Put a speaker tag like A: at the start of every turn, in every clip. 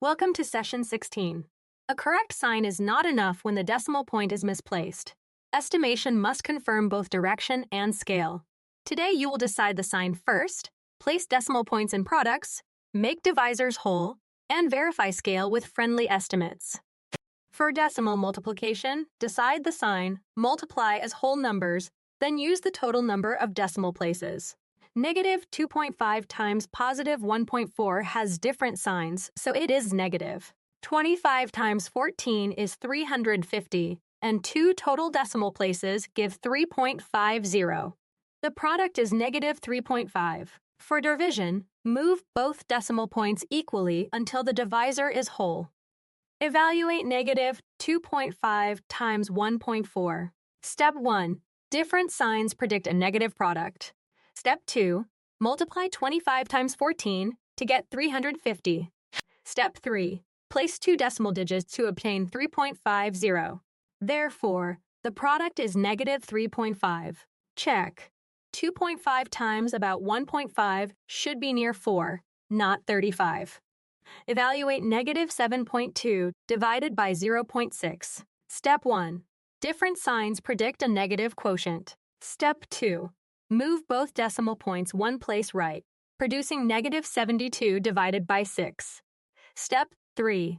A: Welcome to Session 16. A correct sign is not enough when the decimal point is misplaced. Estimation must confirm both direction and scale. Today you will decide the sign first, place decimal points in products, make divisors whole, and verify scale with friendly estimates. For decimal multiplication, decide the sign, multiply as whole numbers, then use the total number of decimal places. Negative 2.5 times positive 1.4 has different signs, so it is negative. 25 times 14 is 350, and two total decimal places give 3.50. The product is negative 3.5. For division, move both decimal points equally until the divisor is whole. Evaluate negative 2.5 times 1.4. Step 1. Different signs predict a negative product. Step 2. Multiply 25 times 14 to get 350. Step 3. Place two decimal digits to obtain 3.50. Therefore, the product is negative 3.5. Check. 2.5 times about 1.5 should be near 4, not 35. Evaluate negative 7.2 divided by 0.6. Step 1. Different signs predict a negative quotient. Step 2. Move both decimal points one place right, producing negative 72 divided by 6. Step 3.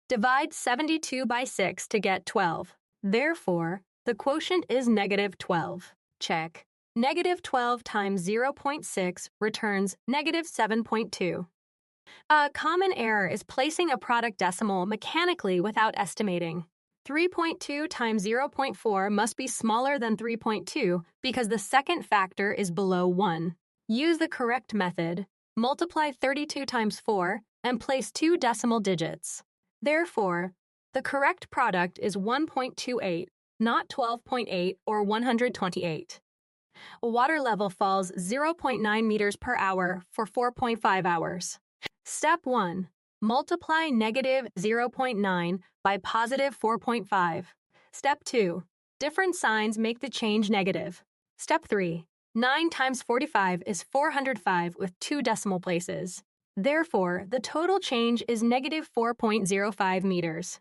A: Divide 72 by 6 to get 12. Therefore, the quotient is negative 12. Check. Negative 12 times 0.6 returns negative 7.2. A common error is placing a product decimal mechanically without estimating. 3.2 times 0.4 must be smaller than 3.2 because the second factor is below 1. Use the correct method. Multiply 32 times 4 and place two decimal digits. Therefore, the correct product is 1.28, not 12.8 or 128. Water level falls 0.9 meters per hour for 4.5 hours. Step 1. Multiply negative 0.9 by positive 4.5. Step 2. Different signs make the change negative. Step 3. 9 times 45 is 405 with two decimal places. Therefore, the total change is negative 4.05 meters.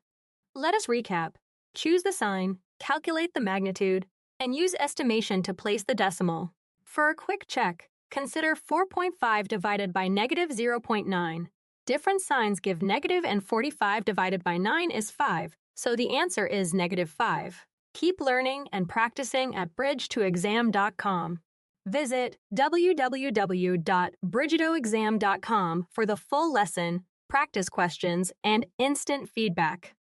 A: Let us recap. Choose the sign, calculate the magnitude, and use estimation to place the decimal. For a quick check, consider 4.5 divided by negative 0.9. Different signs give negative, and 45 divided by 9 is 5, so the answer is negative 5. Keep learning and practicing at bridge2exam.com. Visit www.bridge2exam.com for the full lesson, practice questions, and instant feedback.